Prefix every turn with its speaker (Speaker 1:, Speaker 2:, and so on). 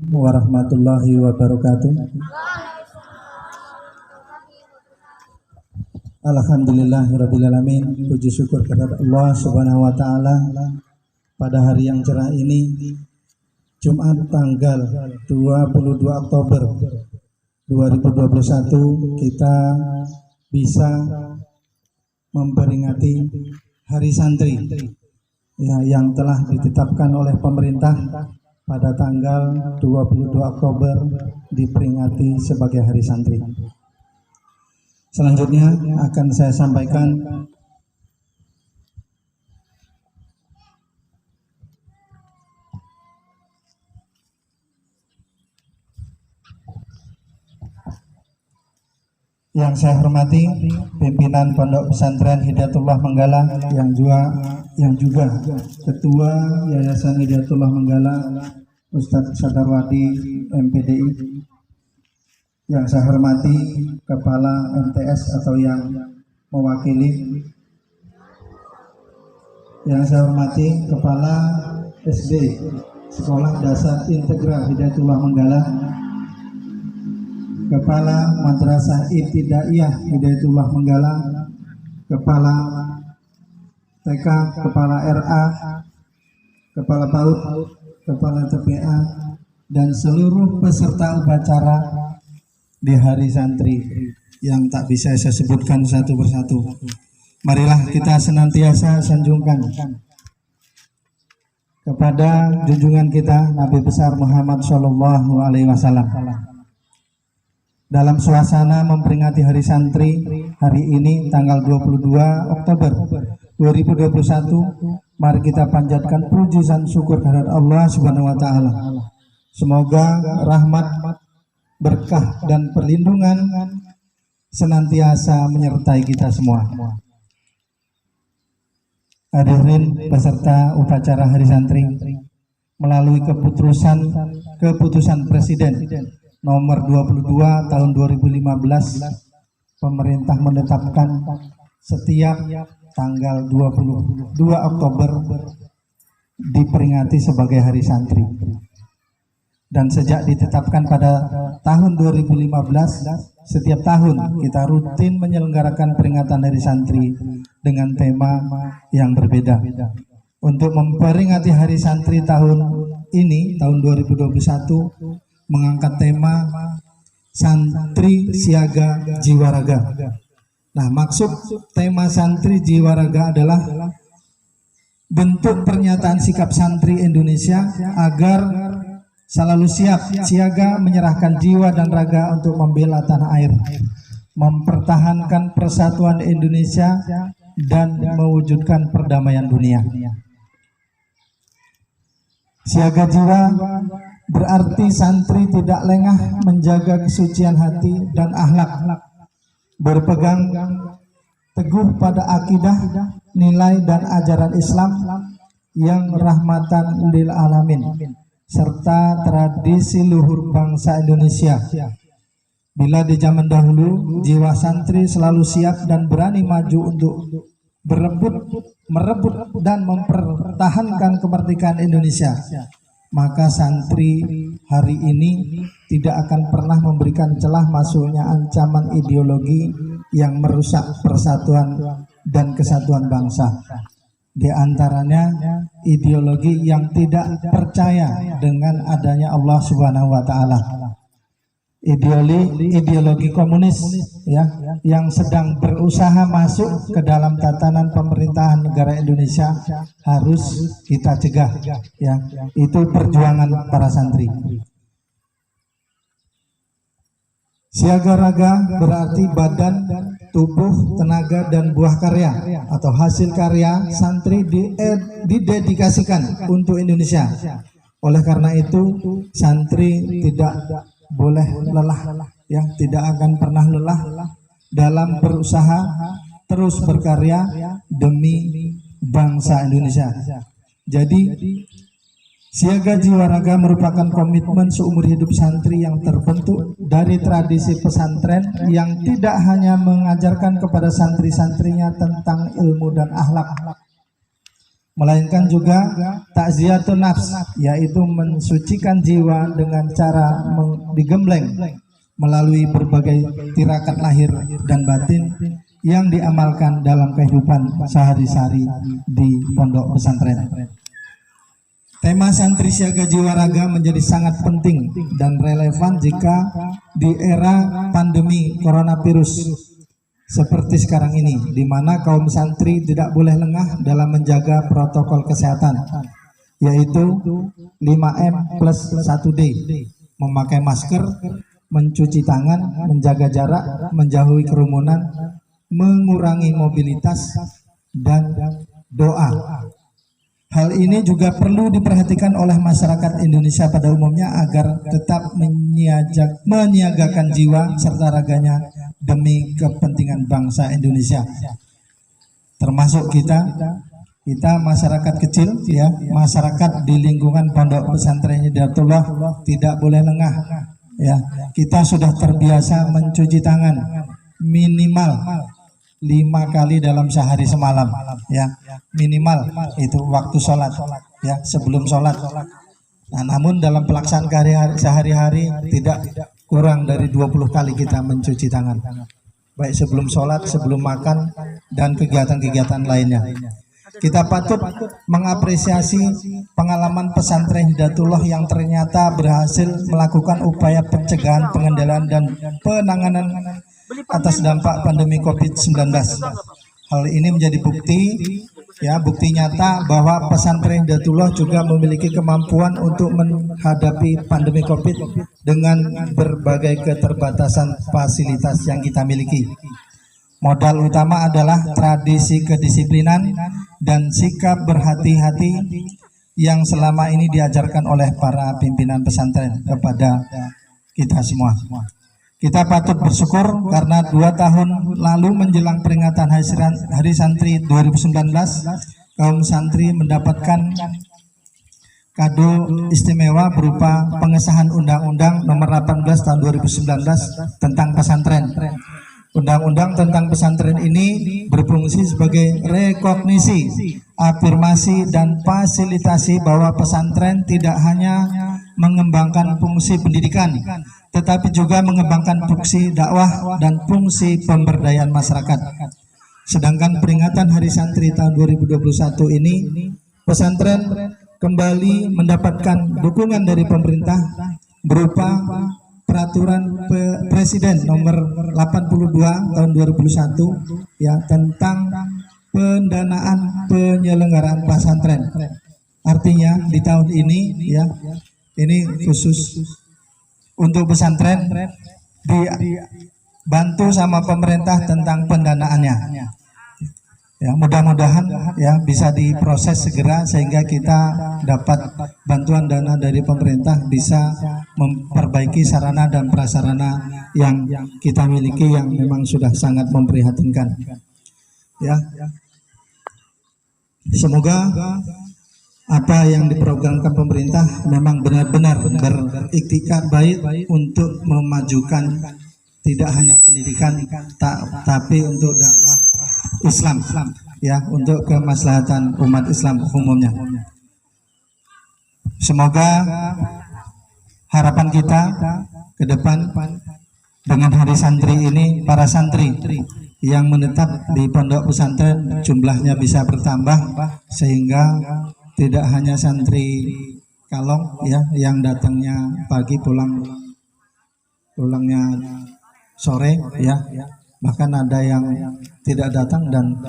Speaker 1: warahmatullahi wabarakatuh. Alhamdulillahirrabbilalamin. Puji syukur kepada Allah subhanahu wa ta'ala. Pada hari yang cerah ini, Jumat tanggal 22 Oktober 2021, kita bisa memperingati Hari Santri yang telah ditetapkan oleh pemerintah pada tanggal 22 Oktober diperingati sebagai Hari Santri. Selanjutnya akan saya sampaikan yang saya hormati pimpinan Pondok Pesantren Hidayatullah Manggala yang juga Ketua Yayasan Hidayatullah Manggala Ustadz Sadarwadi MPDI, yang saya hormati Kepala MTS atau yang mewakili, yang saya hormati Kepala SD Sekolah Dasar Integral Hidayatullah Manggala, Kepala Madrasah Ibtidaiyah Hidayatullah Manggala, Kepala TK, Kepala RA, Kepala PAUD, Kepala TPA, dan seluruh peserta upacara di Hari Santri yang tak bisa saya sebutkan satu persatu. Marilah kita senantiasa sanjungkan kepada junjungan kita Nabi besar Muhammad Shallallahu Alaihi Wasallam. Dalam suasana memperingati Hari Santri hari ini tanggal 22 Oktober 2021, mari kita panjatkan puji dan syukur kehadirat Allah Subhanahu wa taala. Semoga rahmat, berkah dan perlindungan senantiasa menyertai kita semua. Hadirin peserta upacara Hari Santri, melalui keputusan Presiden nomor 22 tahun 2015, pemerintah menetapkan setiap tanggal 22 Oktober diperingati sebagai Hari Santri. Dan sejak ditetapkan pada tahun 2015, setiap tahun kita rutin menyelenggarakan peringatan Hari Santri dengan tema yang berbeda. Untuk memperingati Hari Santri tahun ini, tahun 2021, mengangkat tema Santri Siaga Jiwa Raga. Nah, maksud tema Santri Jiwa Raga adalah bentuk pernyataan sikap santri Indonesia agar selalu siaga menyerahkan jiwa dan raga untuk membela tanah air, mempertahankan persatuan Indonesia, dan mewujudkan perdamaian dunia. Siaga jiwa berarti santri tidak lengah menjaga kesucian hati dan akhlak, berpegang teguh pada akidah, nilai dan ajaran Islam yang rahmatan lil alamin, serta tradisi luhur bangsa Indonesia. Bila di zaman dahulu jiwa santri selalu siap dan berani maju untuk merebut dan mempertahankan kemerdekaan Indonesia, maka santri hari ini tidak akan pernah memberikan celah masuknya ancaman ideologi yang merusak persatuan dan kesatuan bangsa. Di antaranya ideologi yang tidak percaya dengan adanya Allah Subhanahu wa taala. Ideologi komunis ya, yang sedang berusaha masuk ke dalam tatanan pemerintahan negara Indonesia harus kita cegah ya. Itu perjuangan para santri. Siaga raga berarti badan, tubuh, tenaga, dan buah karya atau hasil karya santri didedikasikan untuk Indonesia. Oleh karena itu, santri tidak boleh lelah, ya, tidak akan pernah lelah dalam berusaha terus berkarya demi bangsa Indonesia. Jadi, siaga jiwa raga merupakan komitmen seumur hidup santri yang terbentuk dari tradisi pesantren yang tidak hanya mengajarkan kepada santri-santrinya tentang ilmu dan akhlak, melainkan juga takziyatun nafs, yaitu mensucikan jiwa dengan cara digembleng melalui berbagai tirakat lahir dan batin yang diamalkan dalam kehidupan sehari-hari di pondok pesantren. Tema santri siaga jiwa raga menjadi sangat penting dan relevan jika di era pandemi coronavirus seperti sekarang ini, di mana kaum santri tidak boleh lengah dalam menjaga protokol kesehatan, yaitu 5M plus 1D, memakai masker, mencuci tangan, menjaga jarak, menjauhi kerumunan, mengurangi mobilitas, dan doa. Hal ini juga perlu diperhatikan oleh masyarakat Indonesia pada umumnya agar tetap menyiagakan jiwa serta raganya demi kepentingan bangsa Indonesia. Termasuk kita masyarakat kecil, ya, masyarakat di lingkungan pondok pesantren Hidayatullah tidak boleh lengah. Ya, kita sudah terbiasa mencuci tangan minimal 5 kali dalam sehari semalam, ya, minimal itu waktu sholat, ya, sebelum sholat. Nah, namun dalam pelaksanaan sehari-hari tidak kurang dari 20 kali kita mencuci tangan, baik sebelum sholat, sebelum makan, dan kegiatan-kegiatan lainnya. Kita patut mengapresiasi pengalaman pesantren Hidayatullah yang ternyata berhasil melakukan upaya pencegahan, pengendalian, dan penanganan atas dampak pandemi COVID-19. Hal ini menjadi bukti nyata bahwa pesantren Hidayatullah juga memiliki kemampuan untuk menghadapi pandemi COVID dengan berbagai keterbatasan fasilitas yang kita miliki. Modal utama adalah tradisi kedisiplinan dan sikap berhati-hati yang selama ini diajarkan oleh para pimpinan pesantren kepada kita semua. Kita patut bersyukur karena 2 tahun lalu menjelang peringatan Hari Santri 2019, kaum santri mendapatkan kado istimewa berupa pengesahan Undang-Undang Nomor 18 Tahun 2019 tentang pesantren. Undang-undang tentang pesantren ini berfungsi sebagai rekognisi, afirmasi, dan fasilitasi bahwa pesantren tidak hanya mengembangkan fungsi pendidikan, tetapi juga mengembangkan fungsi dakwah dan fungsi pemberdayaan masyarakat. Sedangkan peringatan Hari Santri tahun 2021 ini, pesantren kembali mendapatkan dukungan dari pemerintah berupa Peraturan Presiden Nomor 82 Tahun 2001, ya, tentang pendanaan penyelenggaraan pesantren. Artinya di tahun ini, ya, ini khusus untuk pesantren dibantu sama pemerintah tentang pendanaannya. Ya, mudah-mudahan ya bisa diproses segera sehingga kita dapat bantuan dana dari pemerintah, bisa memperbaiki sarana dan prasarana yang kita miliki yang memang sudah sangat memprihatinkan. Ya, semoga apa yang diprogramkan pemerintah memang benar-benar berikhtiar baik untuk memajukan tidak hanya pendidikan tapi untuk dakwah Islam, ya, untuk kemaslahatan umat Islam umumnya. Semoga harapan kita ke depan dengan Hari Santri ini, para santri yang menetap di pondok pesantren jumlahnya bisa bertambah sehingga tidak hanya santri kalong, ya, yang datangnya pagi pulangnya sore, ya, bahkan ada yang tidak datang dan